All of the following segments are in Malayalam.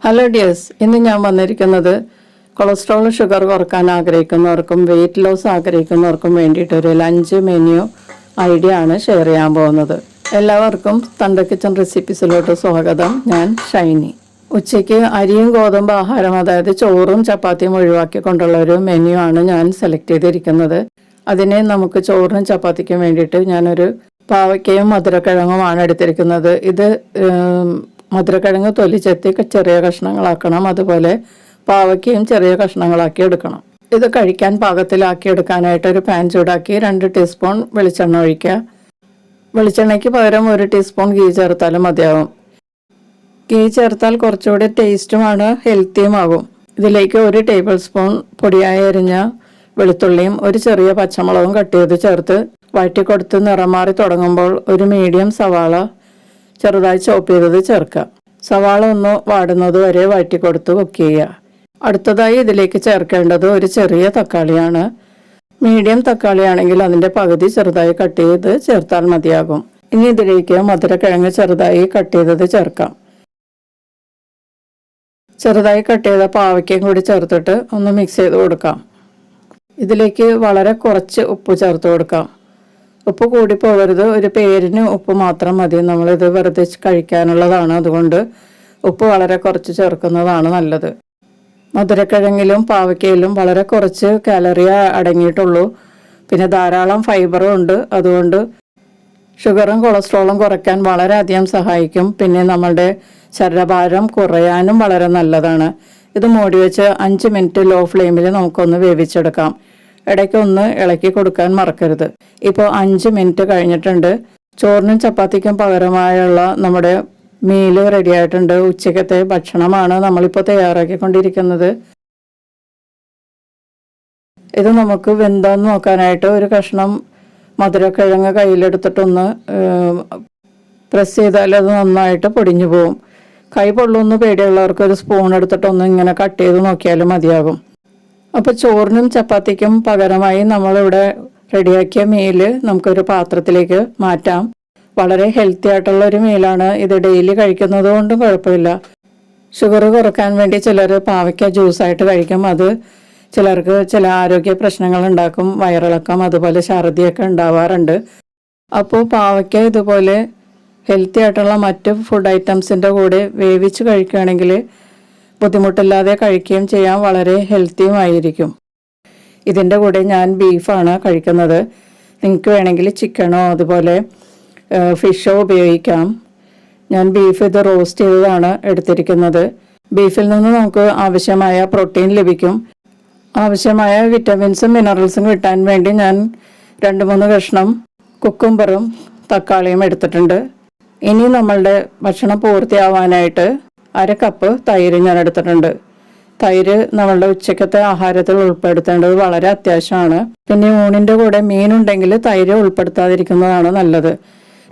ഹലോ ഡിയേഴ്സ്, ഇന്ന് ഞാൻ വന്നിരിക്കുന്നത് കൊളസ്ട്രോൾ ഷുഗർ കുറക്കാൻ ആഗ്രഹിക്കുന്നവർക്കും വെയിറ്റ് ലോസ് ആഗ്രഹിക്കുന്നവർക്കും വേണ്ടിയിട്ടൊരു ലഞ്ച് മെനു ഐഡിയ ആണ് ഷെയർ ചെയ്യാൻ പോകുന്നത്. എല്ലാവർക്കും തണ്ട കിച്ചൺ റെസിപ്പീസിലോട്ട് സ്വാഗതം. ഞാൻ ഷൈനി. ഉച്ചയ്ക്ക് അരിയും ഗോതമ്പ് ആഹാരം, അതായത് ചോറും ചപ്പാത്തിയും ഒഴിവാക്കിക്കൊണ്ടുള്ള ഒരു മെനു ആണ് ഞാൻ സെലക്ട് ചെയ്തിരിക്കുന്നത്. അതിന് നമുക്ക് ചോറിനും ചപ്പാത്തിക്കും വേണ്ടിയിട്ട് ഞാനൊരു പാവയ്ക്കയും മധുരക്കിഴങ്ങുമാണ് എടുത്തിരിക്കുന്നത്. ഇത് മധുരക്കിഴങ്ങ് തൊലി ചെത്തി ചെറിയ കഷ്ണങ്ങളാക്കണം. അതുപോലെ പാവയ്ക്കയും ചെറിയ കഷ്ണങ്ങളാക്കി എടുക്കണം. ഇത് കഴിക്കാൻ പാകത്തിലാക്കി എടുക്കാനായിട്ട് ഒരു പാൻ ചൂടാക്കി 2 ടീസ്പൂൺ വെളിച്ചെണ്ണ ഒഴിക്കുക. വെളിച്ചെണ്ണയ്ക്ക് പകരം 1 ടീസ്പൂൺ ഗീ ചേർത്താലും മതിയാവും. ഗീ ചേർത്താൽ കുറച്ചുകൂടി ടേസ്റ്റുമാണ്, ഹെൽത്തിയുമാകും. ഇതിലേക്ക് 1 ടേബിൾ സ്പൂൺ പൊടിയായി അരിഞ്ഞ വെളുത്തുള്ളിയും 1 ചെറിയ പച്ചമുളകും കട്ട് ചെയ്ത് ചേർത്ത് വഴറ്റിക്കൊടുത്ത് നിറം മാറി തുടങ്ങുമ്പോൾ ഒരു മീഡിയം സവാള ചെറുതായി ചോപ്പ് ചെയ്തത് ചേർക്കുക. സവാള ഒന്ന് വാടുന്നത് വരെ വഴറ്റിക്കൊടുത്ത് കുക്ക് ചെയ്യുക. അടുത്തതായി ഇതിലേക്ക് ചേർക്കേണ്ടത് ഒരു ചെറിയ തക്കാളിയാണ്. മീഡിയം തക്കാളിയാണെങ്കിൽ അതിൻ്റെ പകുതി ചെറുതായി കട്ട് ചെയ്ത് ചേർത്താൽ മതിയാകും. ഇനി ഇതിലേക്ക് മധുരക്കിഴങ്ങ് ചെറുതായി കട്ട് ചെയ്തത് ചേർക്കാം. ചെറുതായി കട്ട് ചെയ്ത പാവയ്ക്കയും കൂടി ചേർത്തിട്ട് ഒന്ന് മിക്സ് ചെയ്ത് കൊടുക്കാം. ഇതിലേക്ക് വളരെ കുറച്ച് ഉപ്പ് ചേർത്ത് കൊടുക്കാം. ഉപ്പ് കൂടി പോകരുത്, ഒരു പേരിന് ഉപ്പ് മാത്രം മതി. നമ്മളിത് വെറുതെ കഴിക്കാനുള്ളതാണ്, അതുകൊണ്ട് ഉപ്പ് വളരെ കുറച്ച് ചേർക്കുന്നതാണ് നല്ലത്. മധുരക്കിഴങ്ങിലും പാവയ്ക്കയിലും വളരെ കുറച്ച് കാലറിയ അടങ്ങിയിട്ടുള്ളൂ. പിന്നെ ധാരാളം ഫൈബറും ഉണ്ട്. അതുകൊണ്ട് ഷുഗറും കൊളസ്ട്രോളും കുറയ്ക്കാൻ വളരെയധികം സഹായിക്കും. പിന്നെ നമ്മളുടെ ശരീരഭാരം കുറയാനും വളരെ നല്ലതാണ്. ഇത് മൂടി വെച്ച് 5 മിനിറ്റ് ലോ ഫ്ലെയിമിൽ നമുക്കൊന്ന് വേവിച്ചെടുക്കാം. ഇടയ്ക്കൊന്ന് ഇളക്കി കൊടുക്കാൻ മറക്കരുത്. ഇപ്പോൾ 5 മിനിറ്റ് കഴിഞ്ഞിട്ടുണ്ട്. ചോറിനും ചപ്പാത്തിക്കും പകരമായുള്ള നമ്മുടെ മീല് റെഡി ആയിട്ടുണ്ട്. ഉച്ചക്കത്തെ ഭക്ഷണമാണ് നമ്മളിപ്പോൾ തയ്യാറാക്കിക്കൊണ്ടിരിക്കുന്നത്. ഇത് നമുക്ക് വെന്താന്ന് നോക്കാനായിട്ട് ഒരു കഷ്ണം മധുരക്കിഴങ്ങ് കയ്യിലെടുത്തിട്ടൊന്ന് പ്രസ് ചെയ്താൽ അത് നന്നായിട്ട് പൊടിഞ്ഞു പോവും. കൈ പൊള്ളുന്ന പേടിയുള്ളവർക്ക് ഒരു സ്പൂൺ എടുത്തിട്ടൊന്ന് ഇങ്ങനെ കട്ട് ചെയ്ത് നോക്കിയാലും മതിയാകും. അപ്പോൾ ചോറിനും ചപ്പാത്തിക്കും പകരമായി നമ്മളിവിടെ റെഡിയാക്കിയ മീല് നമുക്കൊരു പാത്രത്തിലേക്ക് മാറ്റാം. വളരെ ഹെൽത്തി ആയിട്ടുള്ള ഒരു മീലാണ്. ഇത് ഡെയിലി കഴിക്കുന്നത് കൊണ്ടും കുഴപ്പമില്ല. ഷുഗർ കുറക്കാൻ വേണ്ടി ചിലർ പാവയ്ക്ക ജ്യൂസായിട്ട് കഴിക്കും. അത് ചിലർക്ക് ചില ആരോഗ്യ പ്രശ്നങ്ങൾ ഉണ്ടാക്കും, വയറിളക്കം, അതുപോലെ ഛർദിയൊക്കെ ഉണ്ടാവാറുണ്ട്. അപ്പോൾ പാവയ്ക്ക ഇതുപോലെ ഹെൽത്തി ആയിട്ടുള്ള മറ്റ് ഫുഡ് ഐറ്റംസിൻ്റെ കൂടെ വേവിച്ച് കഴിക്കുകയാണെങ്കിൽ ബുദ്ധിമുട്ടില്ലാതെ കഴിക്കുകയും ചെയ്യാൻ വളരെ ഹെൽത്തിയുമായിരിക്കും. ഇതിൻ്റെ കൂടെ ഞാൻ ബീഫാണ് കഴിക്കുന്നത്. നിങ്ങൾക്ക് വേണമെങ്കിൽ ചിക്കനോ അതുപോലെ ഫിഷോ ഉപയോഗിക്കാം. ഞാൻ ബീഫ് ഇത് റോസ്റ്റ് ചെയ്തതാണ് എടുത്തിരിക്കുന്നത്. ബീഫിൽ നിന്ന് നമുക്ക് ആവശ്യമായ പ്രോട്ടീൻ ലഭിക്കും. ആവശ്യമായ വിറ്റമിൻസും മിനറൽസും കിട്ടാൻ വേണ്ടി ഞാൻ 2-3 കഷ്ണം കുക്കുംബറും തക്കാളിയും എടുത്തിട്ടുണ്ട്. ഇനി നമ്മളുടെ ഭക്ഷണം പൂർത്തിയാവാനായിട്ട് 1/2 കപ്പ് തൈര് ഞാൻ എടുത്തിട്ടുണ്ട്. തൈര് നമ്മളുടെ ഉച്ചക്കത്തെ ആഹാരത്തിൽ ഉൾപ്പെടുത്തേണ്ടത് വളരെ അത്യാവശ്യമാണ്. പിന്നെ ഊണിൻ്റെ കൂടെ മീനുണ്ടെങ്കിൽ തൈര് ഉൾപ്പെടുത്താതിരിക്കുന്നതാണ് നല്ലത്.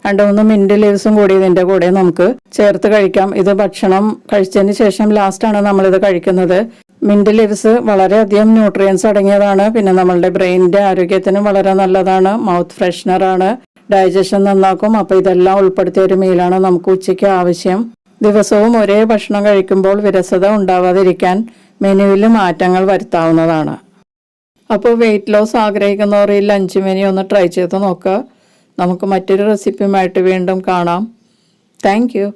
2-3 മിന്റ് ലീവ്സും കൂടി ഇതിൻ്റെ കൂടെ നമുക്ക് ചേർത്ത് കഴിക്കാം. ഇത് ഭക്ഷണം കഴിച്ചതിന് ശേഷം ലാസ്റ്റാണ് നമ്മളിത് കഴിക്കുന്നത്. മിന്റ് ലീവ്സ് വളരെയധികം ന്യൂട്രിയൻസ് അടങ്ങിയതാണ്. പിന്നെ നമ്മളുടെ ബ്രെയിനിൻ്റെ ആരോഗ്യത്തിനും വളരെ നല്ലതാണ്. മൗത്ത് ഫ്രഷ്നറാണ്, ഡൈജഷൻ നന്നാക്കും. അപ്പോൾ ഇതെല്ലാം ഉൾപ്പെടുത്തിയ ഒരു മീലാണ് നമുക്ക് ഉച്ചയ്ക്ക് ആവശ്യം. ദിവസവും ഒരേ ഭക്ഷണം കഴിക്കുമ്പോൾ വിരസത ഉണ്ടാവാതിരിക്കാൻ മെനുവിൽ മാറ്റങ്ങൾ വരുത്താവുന്നതാണ്. അപ്പോൾ വെയിറ്റ് ലോസ് ആഗ്രഹിക്കുന്നവർ ഈ ലഞ്ച് മെനു ഒന്ന് ട്രൈ ചെയ്ത് നോക്കുക. നമുക്ക് മറ്റൊരു റെസിപ്പിയുമായിട്ട് വീണ്ടും കാണാം. Thank you.